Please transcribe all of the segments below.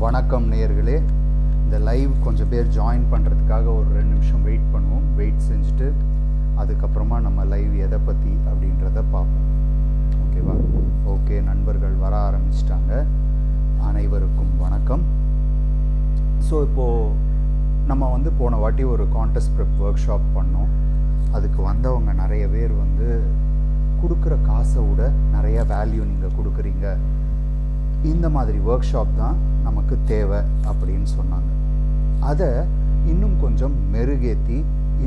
வணக்கம் நேயர்களே. இந்த லைவ் கொஞ்சம் பேர் ஜாயின் பண்ணுறதுக்காக ஒரு 2 நிமிஷம் வெயிட் பண்ணுவோம். வெயிட் செஞ்சுட்டு அதுக்கப்புறமா நம்ம லைவ் எதை பற்றி அப்படின்றத பார்ப்போம். ஓகேவா? ஓகே, நண்பர்கள் வர ஆரம்பிச்சிட்டாங்க. அனைவருக்கும் வணக்கம். ஸோ இப்போது நம்ம போன வாட்டி ஒரு கான்டெஸ்ட் ப்ரெப் ஒர்க் ஷாப் பண்ணோம். அதுக்கு வந்தவங்க நிறைய பேர் கொடுக்குற காசை விட நிறைய வேல்யூ நீங்கள் கொடுக்குறீங்க, இந்த மாதிரி ஒர்க் ஷாப் தான் நமக்கு தேவை அப்படின்னு சொன்னாங்க. அதை இன்னும் கொஞ்சம் மெருகேற்றி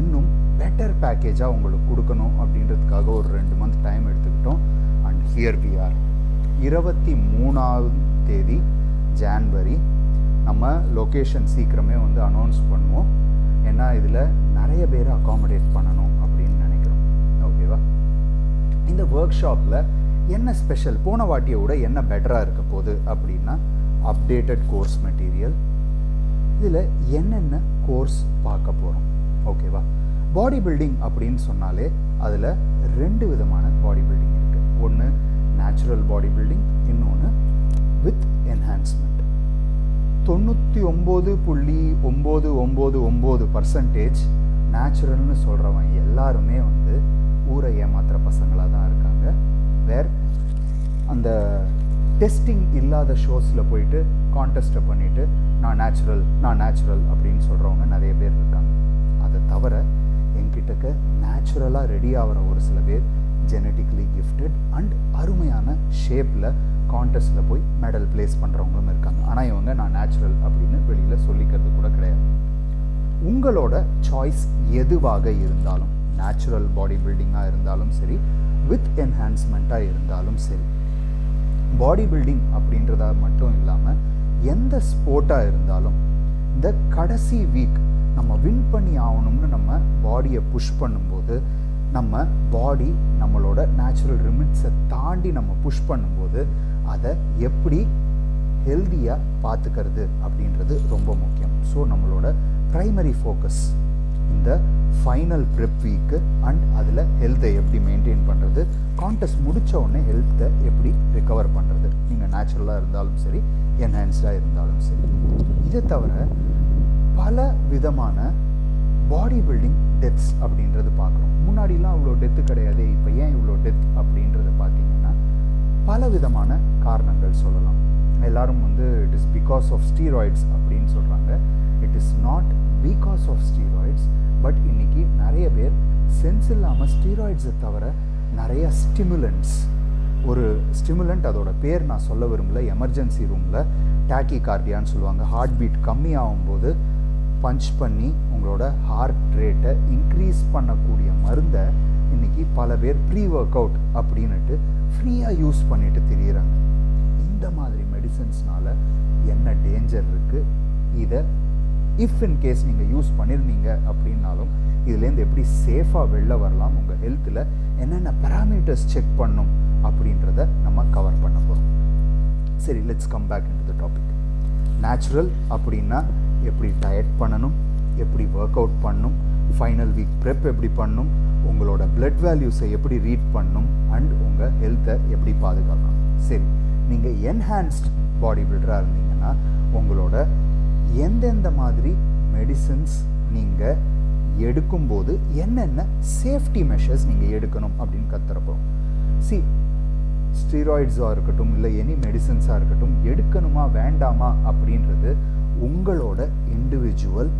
இன்னும் பெட்டர் பேக்கேஜாக உங்களுக்கு கொடுக்கணும் அப்படின்றதுக்காக ஒரு 2 மந்த் டைம் எடுத்துக்கிட்டோம். And here we are. 23ஆம் தேதி ஜான்வரி நம்ம லொக்கேஷன் சீக்கிரமே அனௌன்ஸ் பண்ணுவோம். ஏன்னா இதில் நிறைய பேர் அகாமடேட் பண்ணணும் அப்படின்னு நினைக்கிறோம். ஓகேவா? இந்த ஒர்க் ஷாப்பில் என்ன ஸ்பெஷல், போன வாட்டியை விட என்ன பெட்டராக இருக்க போகுது அப்படின்னா, அப்டேட்டட் கோர்ஸ் மெட்டீரியல். இதில் என்னென்ன கோர்ஸ் பார்க்க போகிறோம். ஓகேவா? பாடி பில்டிங் அப்படின்னு சொன்னாலே அதில் 2 விதமான பாடி பில்டிங் இருக்குது. ஒன்று நேச்சுரல் பாடி பில்டிங், இன்னொன்று வித் என்ஹான்ஸ்மெண்ட். 99.999% நேச்சுரல்னு சொல்கிறவன் எல்லாருமே ஊரை ஏமாத்துகிற பசங்களாக தான் இருக்காங்க. வேர் அந்த டெஸ்டிங் இல்லாத ஷோஸில் போயிட்டு கான்டெஸ்ட்டை பண்ணிவிட்டு நான் நேச்சுரல் அப்படின்னு சொல்கிறவங்க நிறைய பேர் இருக்காங்க. அதை தவிர என்கிட்டக்க நேச்சுரலாக ரெடி ஆகிற ஒரு சில பேர் ஜெனட்டிக்கலி கிஃப்டட் அண்ட் அருமையான ஷேப்பில் கான்டெஸ்ட்டில் போய் மெடல் பிளேஸ் பண்ணுறவங்களும் இருக்காங்க. ஆனால் இவங்க நான் நேச்சுரல் அப்படின்னு வெளியில் சொல்லிக்கிறது கூட கிடையாது. உங்களோட சாய்ஸ் எதுவாக இருந்தாலும், நேச்சுரல் பாடி பில்டிங்காக இருந்தாலும் சரி, வித் என்ஹான்ஸ்மெண்ட்டாக இருந்தாலும் சரி, பாடி பில்டிங் அப்படின்றதா மட்டும் இல்லாமல் எந்த ஸ்போர்ட்டாக இருந்தாலும் இந்த கடைசி வீக் நம்ம வின் பண்ணி ஆகணும்னு நம்ம பாடியை புஷ் பண்ணும்போது, நம்ம பாடி நம்மளோட நேச்சுரல் லிமிட்ஸை தாண்டி நம்ம புஷ் பண்ணும்போது அதை எப்படி ஹெல்தியாக பார்த்துக்கிறது அப்படின்றது ரொம்ப முக்கியம். ஸோ நம்மளோட ப்ரைமரி ஃபோக்கஸ் இந்த ஃபைனல் ப்ரெப் வீக்கு அண்ட் அதில் ஹெல்த்தை எப்படி மெயின்டைன் பண்ணுறது, கான்டெஸ்ட் முடித்த உடனே ஹெல்த்தை எப்படி ரிகவர் பண்ணுறது, நீங்கள் நேச்சுரலாக இருந்தாலும் சரி, என்ஹான்ஸ்டாக இருந்தாலும் சரி. இதை தவிர பல விதமான பாடி பில்டிங் டெத்ஸ் அப்படின்றது பார்க்குறோம். முன்னாடிலாம் இவ்வளோ டெத்து கிடையாது, இப்போ ஏன் இவ்வளோ டெத் அப்படின்றத பார்த்தீங்கன்னா பல விதமான காரணங்கள் சொல்லலாம். எல்லாரும் it is because of steroids அப்படின்னு சொல்கிறாங்க. It is not because of steroids. But இன்றைக்கி நிறைய பேர் சென்ஸ் இல்லாமல் ஸ்டீராய்ட்ஸை தவிர நிறைய ஸ்டிமுலண்ட்ஸ், ஒரு ஸ்டிமுலண்ட் அதோட பேர் நான் சொல்ல விரும்பல, எமர்ஜென்சி ரூமில் டாக்கி கார்டியான்னு சொல்லுவாங்க. ஹார்ட் பீட் கம்மியாகும்போது பஞ்ச் பண்ணி உங்களோட ஹார்ட் ரேட்டை இன்க்ரீஸ் பண்ணக்கூடிய மருந்தை இன்றைக்கி பல பேர் ப்ரீ ஒர்க் அவுட் அப்படின்னுட்டு ஃப்ரீயாக யூஸ் பண்ணிட்டு திரியிறாங்க. இந்த மாதிரி மெடிசன்ஸ்னால என்ன டேஞ்சர் இருக்குது, இதை இஃப் இன் கேஸ் நீங்கள் யூஸ் பண்ணியிருந்தீங்க அப்படின்னாலும் இதுலேருந்து எப்படி சேஃபாக வெளில வரலாம், உங்கள் ஹெல்த்தில் என்னென்ன பேராமீட்டர்ஸ் செக் பண்ணும் அப்படின்றத நம்ம கவர் பண்ண போகிறோம். சரி, let's come back into the topic. Natural அப்படின்னா எப்படி டயட் பண்ணணும், எப்படி ஒர்க் அவுட் பண்ணணும், ஃபைனல் வீக் ப்ரெப் எப்படி பண்ணணும், உங்களோட பிளட் வேல்யூஸை எப்படி ரீட் பண்ணணும் அண்ட் உங்கள் ஹெல்த்தை எப்படி பாதுகாக்கணும். சரி, நீங்கள் என்ஹான்ஸ்ட் பாடி பில்டராக இருந்தீங்கன்னா உங்களோட எந்தெந்த மாதிரி மெடிசன்ஸ் நீங்கள் எடுக்கும்போது என்னென்ன சேஃப்டி மெஷர்ஸ் நீங்கள் எடுக்கணும் அப்படின்னு கற்றுறப்போம். ஸ்டீராய்ட்ஸாக இருக்கட்டும், இல்லை எனி மெடிசன்ஸாக இருக்கட்டும், எடுக்கணுமா வேண்டாமா அப்படின்றது உங்களோட individual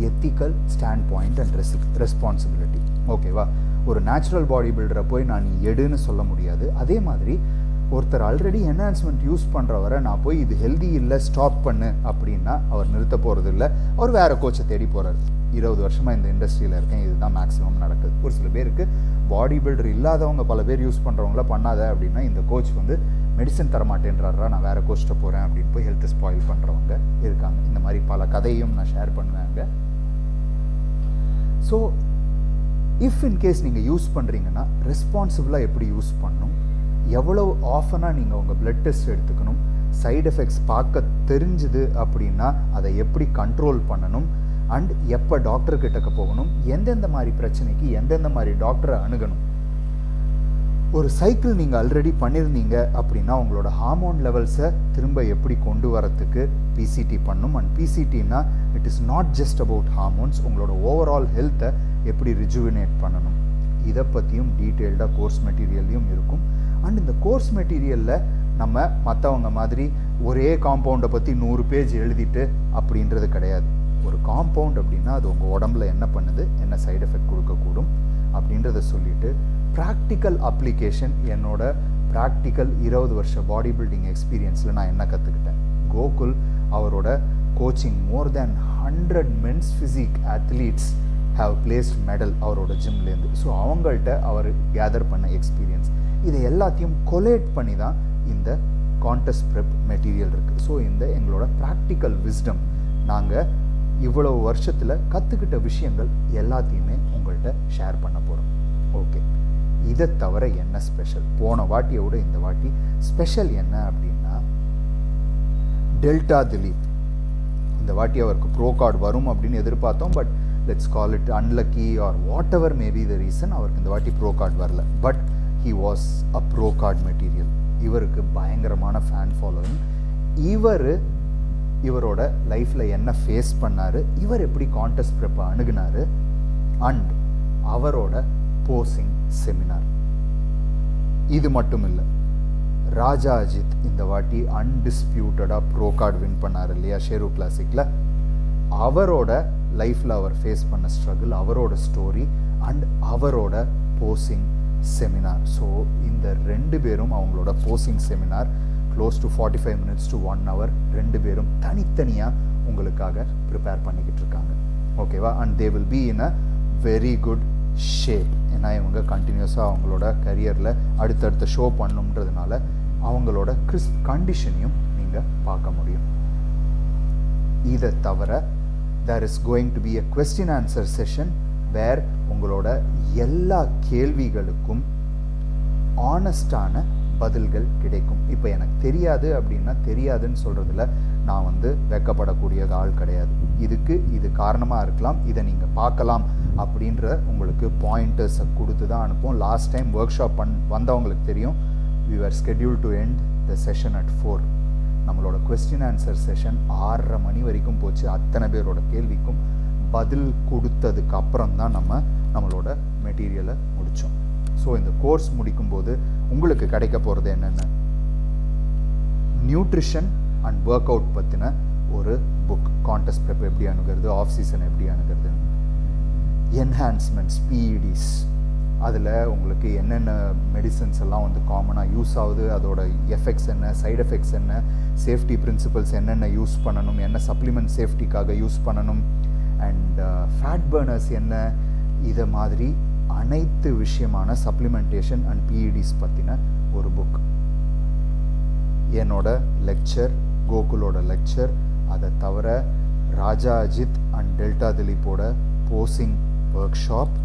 ethical stand point and responsibility. ஓகேவா? ஒரு நேச்சுரல் பாடி பில்டரை போய் நான் நீ எடுன்னு சொல்ல முடியாது. அதே மாதிரி ஒருத்தர் ஆல்ரெடி என்ஹான்ஸ்மெண்ட் யூஸ் பண்ணுறவரை நான் போய் இது ஹெல்தி இல்லை ஸ்டாப் பண்ணு அப்படின்னா அவர் நிறுத்த போகிறது இல்லை, அவர் வேறு கோச்சை தேடி போகிறார். 20 வருஷமாக இந்த இண்டஸ்ட்ரியில் இருக்கேன், இதுதான் மேக்ஸிமம் நடக்குது. ஒரு சில பேருக்கு பாடி பில்டர் இல்லாதவங்க பல பேர் யூஸ் பண்ணுறவங்கள பண்ணாத அப்படின்னா இந்த கோச் மெடிசன் தரமாட்டேன்றாரா, நான் வேறு கோச்சிட்ட போகிறேன் அப்படின்னு போய் ஹெல்த்தை ஸ்பாயில் பண்ணுறவங்க இருக்காங்க. இந்த மாதிரி பல கதையும் நான் ஷேர் பண்ணுவேங்க. ஸோ இஃப் இன்கேஸ் நீங்கள் யூஸ் பண்ணுறீங்கன்னா ரெஸ்பான்சிபிளாக எப்படி யூஸ் பண்ணணும், எவ்வளோ ஆஃபனாக நீங்கள் உங்கள் பிளட் டெஸ்ட் எடுத்துக்கணும், சைடு எஃபெக்ட்ஸ் பார்க்க தெரிஞ்சுது அப்படின்னா அதை எப்படி கண்ட்ரோல் பண்ணணும் அண்ட் எப்போ டாக்டர்கிட்டக்க போகணும், எந்தெந்த மாதிரி பிரச்சனைக்கு எந்தெந்த மாதிரி டாக்டரை அணுகணும், ஒரு சைக்கிள் நீங்கள் ஆல்ரெடி பண்ணியிருந்தீங்க அப்படின்னா உங்களோட ஹார்மோன் லெவல்ஸை திரும்ப எப்படி கொண்டு வரத்துக்கு பிசிடி பண்ணும். அண்ட் பிசிடின்னா it is not just about hormones, உங்களோட ஓவரால் ஹெல்த்தை எப்படி ரிஜுவினேட் பண்ணணும், இதை பற்றியும் டீட்டெயில்டாக கோர்ஸ் மெட்டீரியல்லையும் இருக்கும். அண்ட் இந்த கோர்ஸ் மெட்டீரியலில் நம்ம மற்றவங்க மாதிரி ஒரே காம்பவுண்டை பற்றி 100 பேஜ் எழுதிட்டு அப்படின்றது கிடையாது. ஒரு காம்பவுண்ட் அப்படின்னா அது உங்கள் உடம்புல என்ன பண்ணுது, என்ன சைடு எஃபெக்ட் கொடுக்கக்கூடும் அப்படின்றத சொல்லிவிட்டு ப்ராக்டிக்கல் அப்ளிகேஷன், என்னோட ப்ராக்டிக்கல் 20 வருஷ பாடி பில்டிங் எக்ஸ்பீரியன்ஸில் நான் என்ன கற்றுக்கிட்டேன். கோகுல் அவரோட coaching more than 100 men's physique athletes have placed medal அவரோட ஜிம்லேருந்து. ஸோ அவங்கள்ட்ட அவர் கேதர் பண்ண எக்ஸ்பீரியன்ஸ், இதை எல்லாத்தையும் கொலேட் பண்ணி தான் இந்த கான்டெஸ்ட் ப்ரெப் மெட்டீரியல் இருக்குது. ஸோ இந்த எங்களோட ப்ராக்டிக்கல் விஸ்டம், நாங்கள் இவ்வளவு வருஷத்தில் கற்றுக்கிட்ட விஷயங்கள் எல்லாத்தையுமே உங்கள்கிட்ட ஷேர் பண்ண போகிறோம். ஓகே, இதை தவிர என்ன ஸ்பெஷல்? போன வாட்டியை விட இந்த வாட்டி ஸ்பெஷல் என்ன அப்படின்னா, டெல்டா திலீப் இந்த வாட்டி அவருக்கு ப்ரோ கார்டு வரும் அப்படின்னு எதிர்பார்த்தோம். But let's call it unlucky or whatever maybe the reason, அவருக்கு இந்த வாட்டி ப்ரோ கார்டு வரல. But he was a pro card material. இவருக்கு பயங்கரமான ஃபேன் ஃபாலோவிங். இவரோட லைஃப்பில் என்ன ஃபேஸ் பண்ணார், இவர் எப்படி கான்டெஸ்ட் ப்ரெப்பை அணுகுனார், அண்ட் அவரோட போசிங் செமினார். இது மட்டும் இல்லை, ராஜா அஜித் இந்த வாட்டி அன்டிஸ்பியூட்டடாக ப்ரோ கார்டு வின் பண்ணார் இல்லையா ஷேரு கிளாசிக்கில். அவரோட லைஃப்பில் அவர் ஃபேஸ் பண்ண ஸ்ட்ரகிள், அவரோட ஸ்டோரி அண்ட் அவரோட போசிங் செமினார். ஸோ இந்த 2 பேரும் அவங்களோட posing seminar close to 45 minutes to 1 hour 2 பேரும் தனித்தனியாக உங்களுக்காக ப்ரிப்பேர் பண்ணிக்கிட்டு இருக்காங்க. ஓகேவா? And they will be in a very good shape. ஏன்னா இவங்க கண்டினியூஸாக அவங்களோட கரியரில் அடுத்தடுத்த ஷோ பண்ணுன்றதுனால அவங்களோட கிறிஸ்ப் கண்டிஷனையும் நீங்கள் பார்க்க முடியும். இதை தவிர there is going to be a question answer session where உங்களோட எல்லா கேள்விகளுக்கும் ஆனஸ்டான பதில்கள் கிடைக்கும். இப்போ எனக்கு தெரியாது அப்படின்னா தெரியாதுன்னு சொல்கிறதுல நான் வெக்கப்படக்கூடிய ஆள் கிடையாது. இது காரணமாக இருக்கலாம், இதை நீங்கள் பார்க்கலாம் அப்படின்ற உங்களுக்கு பாயிண்டர்ஸை கொடுத்து தான் அனுப்போம். லாஸ்ட் டைம் ஒர்க் ஷாப் வந்தவங்களுக்கு தெரியும், we were scheduled to end the session at 4. நம்மளோட கொஸ்டின் ஆன்சர் செஷன் 6:30 மணி வரைக்கும் போச்சு. அத்தனை பேரோட கேள்விக்கும் பதில் கொடுத்ததுக்கு அப்புறம் தான் நம்மளோட மெட்டீரியலை முடித்தோம். ஸோ இந்த கோர்ஸ் முடிக்கும்போது உங்களுக்கு கிடைக்க போகிறது என்னென்ன, நியூட்ரிஷன் அண்ட் ஒர்க் அவுட் பற்றின ஒரு புக், கான்டெஸ்ட் ப்ரெப் எப்படி அணுகிறது, ஆஃப் சீசன் எப்படி அணுகிறது, என்ஹான்ஸ்மெண்ட்ஸ் பிஇடிஸ், அதில் உங்களுக்கு என்னென்ன மெடிசன்ஸ் எல்லாம் காமனாக யூஸ் ஆகுது, அதோட எஃபெக்ட்ஸ் என்ன, சைடு எஃபெக்ட்ஸ் என்ன, சேஃப்டி பிரின்சிபல்ஸ் என்னென்ன யூஸ் பண்ணணும், என்ன சப்ளிமெண்ட் சேஃப்டிக்காக யூஸ் பண்ணணும், அண்ட் ஃபேட் பர்னர்ஸ் என்ன, இதை மாதிரி அனைத்து விஷயமான சப்ளிமெண்டேஷன் அண்ட் பிஇடிஸ் பற்றின ஒரு புக். என்னோட லெக்சர், கோகுலோட லெக்சர், அதை தவிர ராஜா அஜித் அண்ட் டெல்டா திலீப்போட போசிங் ஒர்க் ஷாப்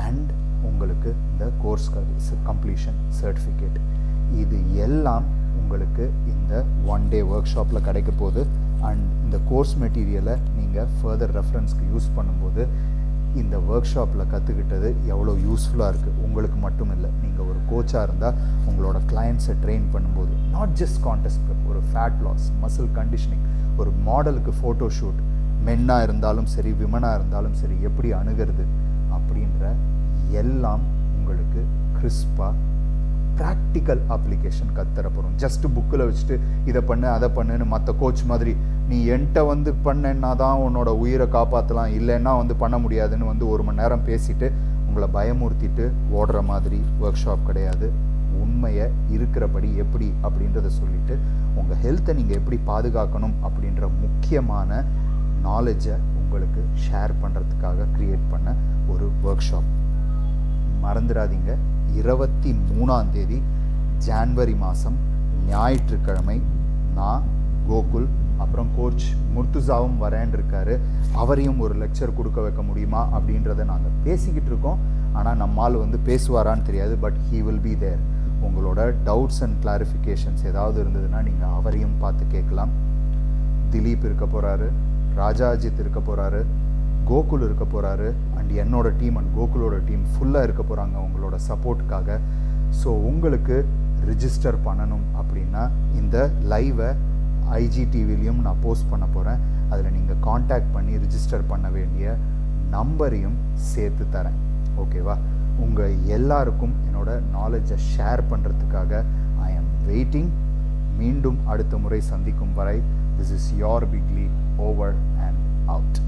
அண்ட் உங்களுக்கு இந்த கோர்ஸ் கம்ப்ளீஷன் சர்டிஃபிகேட், இது எல்லாம் உங்களுக்கு இந்த 1 day ஒர்க் ஷாப்பில் கிடைக்க போகுது. அண்ட் இந்த கோர்ஸ் மெட்டீரியலை நீங்கள் ஃபர்தர் ரெஃபரன்ஸ்க்கு யூஸ் பண்ணும்போது இந்த ஒர்க் ஷாப்பில் கற்றுக்கிட்டது எவ்வளோ யூஸ்ஃபுல்லாக இருக்குது. உங்களுக்கு மட்டும் இல்லை, நீங்கள் ஒரு கோச்சாக இருந்தால் உங்களோட கிளையண்ட்ஸை ட்ரெயின் பண்ணும்போது, நாட் ஜஸ்ட் கான்டெஸ்ட் ப்ரெப், ஒரு ஃபேட் லாஸ், மசில் கண்டிஷனிங், ஒரு மாடலுக்கு ஃபோட்டோ ஷூட், மென்னாக இருந்தாலும் சரி விமனாக இருந்தாலும் சரி எப்படி அணுகிறது அப்படின்ற எல்லாம் உங்களுக்கு கிறிஸ்பாக ப்ராக்டிக்கல் அப்ளிகேஷன் கற்றுத்தர போகிறோம். ஜஸ்ட்டு புக்கில் வச்சுட்டு இதை பண்ணு அதை பண்ணுன்னு மற்ற கோச் மாதிரி நீ என்கிட்ட பண்ணேன்னா தான் உன்னோட உயிரை காப்பாற்றலாம், இல்லைன்னா பண்ண முடியாதுன்னு 1 மணி நேரம் பேசிட்டு உங்களை பயமுறுத்திட்டு ஓடுற மாதிரி ஒர்க் ஷாப் கிடையாது. உண்மையை இருக்கிறபடி எப்படி அப்படின்றத சொல்லிவிட்டு உங்கள் ஹெல்த்தை நீங்கள் எப்படி பாதுகாக்கணும் அப்படின்ற முக்கியமான நாலேஜை உங்களுக்கு ஷேர் பண்ணுறதுக்காக க்ரியேட் பண்ண ஒரு ஒர்க் ஷாப். மறந்துடாதீங்க, 23ஆம் தேதி ஜான்வரி மாதம் ஞாயிற்றுக்கிழமை நான், கோகுல், அப்புறம் கோச் முர்த்துசாவும் வரேன் இருக்காரு. அவரையும் ஒரு லெக்சர் கொடுக்க வைக்க முடியுமா அப்படின்றத நாங்கள் பேசிக்கிட்டு இருக்கோம். ஆனால் நம்மால் பேசுவாரான்னு தெரியாது, but he will be there. உங்களோட டவுட்ஸ் அண்ட் கிளாரிஃபிகேஷன்ஸ் ஏதாவது இருந்ததுன்னா நீங்கள் அவரையும் பார்த்து கேட்கலாம். திலீப் இருக்க போகிறாரு, ராஜா அஜித் இருக்க போகிறாரு, கோகுல் இருக்க போகிறாரு, அண்ட் என்னோட டீம் அண்ட் கோகுலோட டீம் ஃபுல்லாக இருக்க போகிறாங்க உங்களோட சப்போர்ட்டுக்காக. ஸோ உங்களுக்கு ரிஜிஸ்டர் பண்ணணும் அப்படின்னா இந்த லைவை ஐஜிடிவிலையும் நான் போஸ்ட் பண்ண போகிறேன். அதில் நீங்கள் காண்டாக்ட் பண்ணி ரிஜிஸ்டர் பண்ண வேண்டிய நம்பரையும் சேர்த்து தரேன். ஓகேவா? உங்கள் எல்லாருக்கும் என்னோட நாலேஜை ஷேர் பண்ணுறதுக்காக ஐ ஆம் வெயிட்டிங். மீண்டும் அடுத்த முறை சந்திக்கும் வரை, திஸ் இஸ் யோர் பிக்லி, ஓவர் அண்ட் அவுட்.